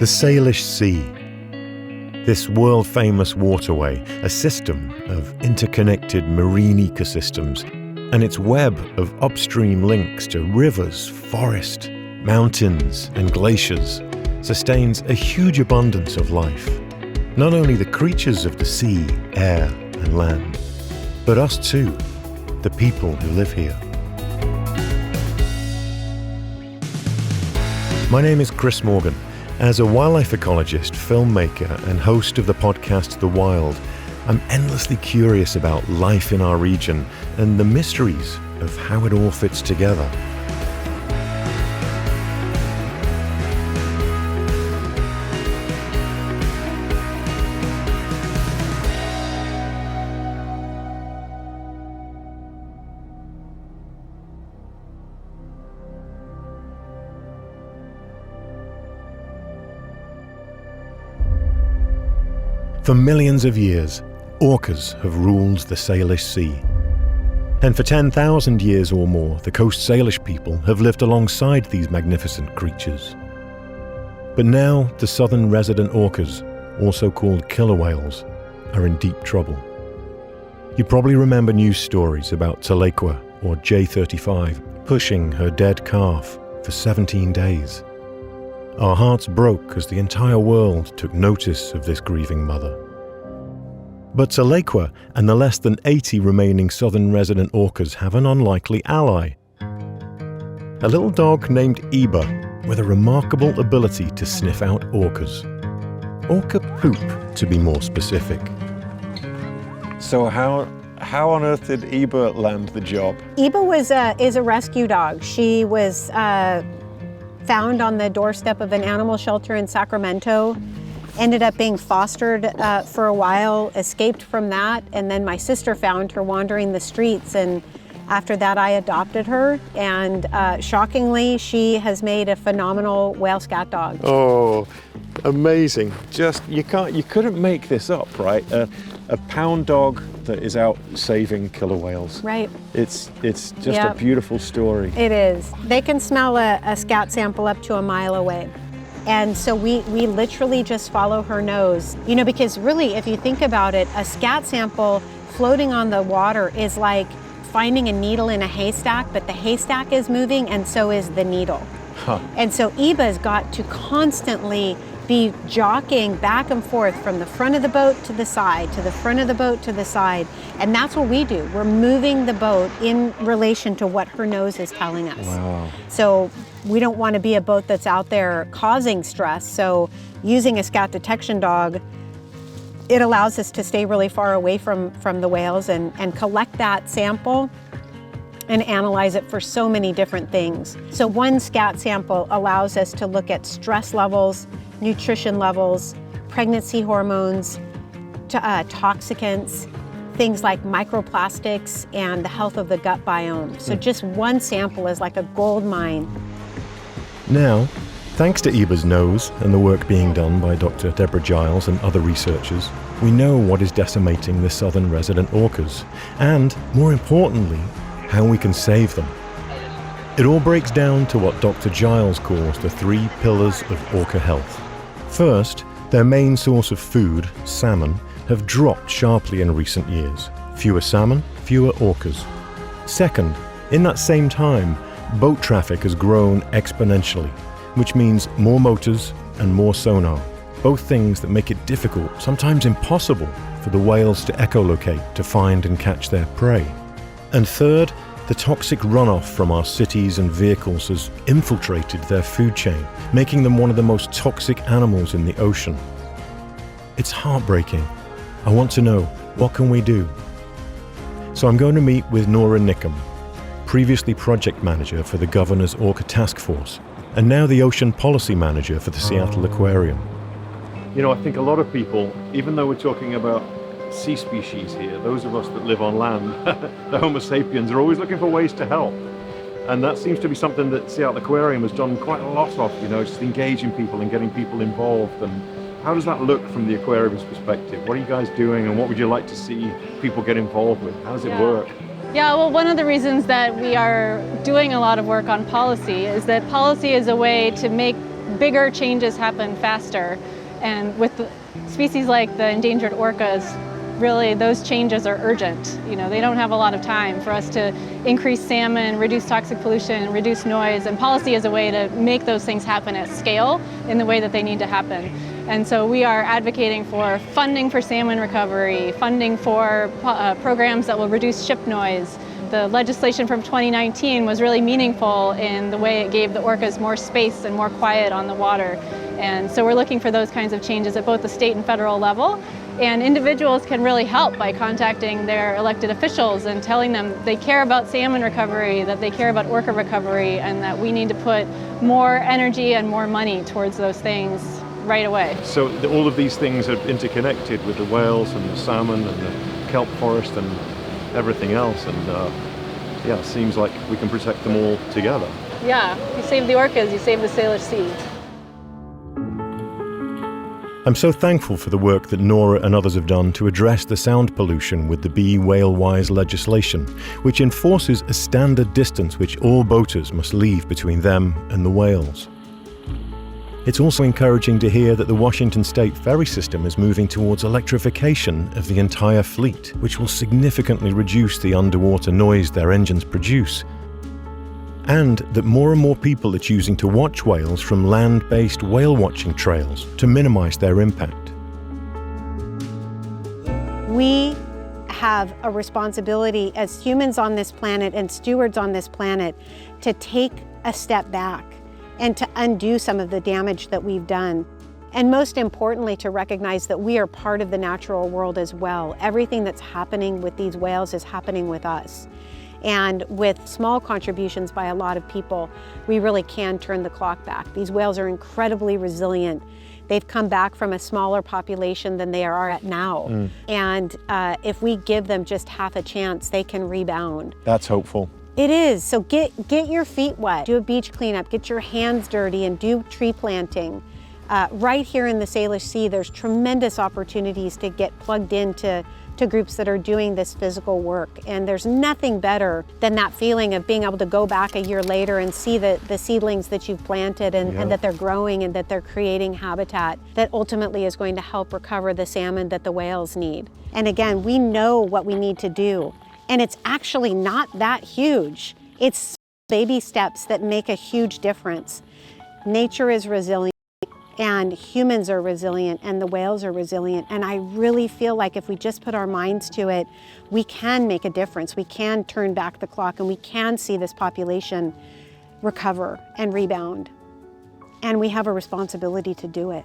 The Salish Sea. This world-famous waterway, a system of interconnected marine ecosystems, and its web of upstream links to rivers, forest, mountains, and glaciers, sustains a huge abundance of life. Not only the creatures of the sea, air, and land, but us too, the people who live here. My name is Chris Morgan. As a wildlife ecologist, filmmaker, and host of the podcast The Wild, I'm endlessly curious about life in our region and the mysteries of how it all fits together. For millions of years, orcas have ruled the Salish Sea. And for 10,000 years or more, the Coast Salish people have lived alongside these magnificent creatures. But now, the southern resident orcas, also called killer whales, are in deep trouble. You probably remember news stories about Talequa, or J35, pushing her dead calf for 17 days. Our hearts broke as the entire world took notice of this grieving mother. But Talequa and the less than 80 remaining southern resident orcas have an unlikely ally. A little dog named Eba with a remarkable ability to sniff out orcas. Orca poop, to be more specific. So how on earth did Eba land the job? Eba is a rescue dog. She was found on the doorstep of an animal shelter in Sacramento, ended up being fostered for a while, escaped from that, and then my sister found her wandering the streets, and after that I adopted her, and shockingly she has made a phenomenal whale scat dog. Oh, amazing. Just, you couldn't make this up, right? A pound dog that is out saving killer whales. Right. It's just a beautiful story. It is. They can smell a scat sample up to a mile away. And so we literally just follow her nose. You know, because really, if you think about it, a scat sample floating on the water is like finding a needle in a haystack, but the haystack is moving and so is the needle. Huh. And so Eba's got to constantly be jockeying back and forth from the front of the boat to the side, to the front of the boat to the side. And that's what we do. We're moving the boat in relation to what her nose is telling us. Wow. So we don't want to be a boat that's out there causing stress. So using a scat detection dog, it allows us to stay really far away from the whales and collect that sample and analyze it for so many different things. So one scat sample allows us to look at stress levels, nutrition levels, pregnancy hormones, toxicants, things like microplastics, and the health of the gut biome. So just one sample is like a gold mine. Now, thanks to Eba's nose and the work being done by Dr. Deborah Giles and other researchers, we know what is decimating the southern resident orcas, and, more importantly, how we can save them. It all breaks down to what Dr. Giles calls the 3 pillars of orca health. First, their main source of food, salmon, have dropped sharply in recent years. Fewer salmon, fewer orcas. Second, in that same time, boat traffic has grown exponentially, which means more motors and more sonar, both things that make it difficult, sometimes impossible, for the whales to echolocate to find and catch their prey. And third, the toxic runoff from our cities and vehicles has infiltrated their food chain, making them one of the most toxic animals in the ocean. It's heartbreaking. I want to know, what can we do? So I'm going to meet with Nora Nickham, previously project manager for the Governor's Orca Task Force, and now the ocean policy manager for the Seattle Aquarium. You know, I think a lot of people, even though we're talking about sea species here, those of us that live on land, the Homo sapiens, are always looking for ways to help. And that seems to be something that Seattle Aquarium has done quite a lot of, you know, just engaging people and getting people involved. And how does that look from the aquarium's perspective? What are you guys doing, and what would you like to see people get involved with? How does it work? Yeah, well, one of the reasons that we are doing a lot of work on policy is that policy is a way to make bigger changes happen faster. And with species like the endangered orcas, really those changes are urgent. You know, they don't have a lot of time for us to increase salmon, reduce toxic pollution, reduce noise, and policy is a way to make those things happen at scale in the way that they need to happen. And so we are advocating for funding for salmon recovery, funding for programs that will reduce ship noise. The legislation from 2019 was really meaningful in the way it gave the orcas more space and more quiet on the water. And so we're looking for those kinds of changes at both the state and federal level. And individuals can really help by contacting their elected officials and telling them they care about salmon recovery, that they care about orca recovery, and that we need to put more energy and more money towards those things right away. So all of these things are interconnected with the whales and the salmon and the kelp forest and everything else, and yeah, it seems like we can protect them all together. Yeah, you save the orcas, you save the Salish Sea. I'm so thankful for the work that Nora and others have done to address the sound pollution with the Be Whale-Wise legislation, which enforces a standard distance which all boaters must leave between them and the whales. It's also encouraging to hear that the Washington State ferry system is moving towards electrification of the entire fleet, which will significantly reduce the underwater noise their engines produce, and that more and more people are choosing to watch whales from land-based whale-watching trails to minimize their impact. We have a responsibility as humans on this planet and stewards on this planet to take a step back and to undo some of the damage that we've done. And most importantly, to recognize that we are part of the natural world as well. Everything that's happening with these whales is happening with us. And with small contributions by a lot of people, we really can turn the clock back. These whales are incredibly resilient. They've come back from a smaller population than they are at now. And if we give them just half a chance, they can rebound. That's hopeful. It is. So get your feet wet, do a beach cleanup, get your hands dirty, and do tree planting. Right here in the Salish Sea, there's tremendous opportunities to get plugged into groups that are doing this physical work. And there's nothing better than that feeling of being able to go back a year later and see the seedlings that you've planted and that they're growing and that they're creating habitat that ultimately is going to help recover the salmon that the whales need. And again, we know what we need to do. And it's actually not that huge. It's baby steps that make a huge difference. Nature is resilient, and humans are resilient, and the whales are resilient. And I really feel like if we just put our minds to it, we can make a difference. We can turn back the clock, and we can see this population recover and rebound. And we have a responsibility to do it.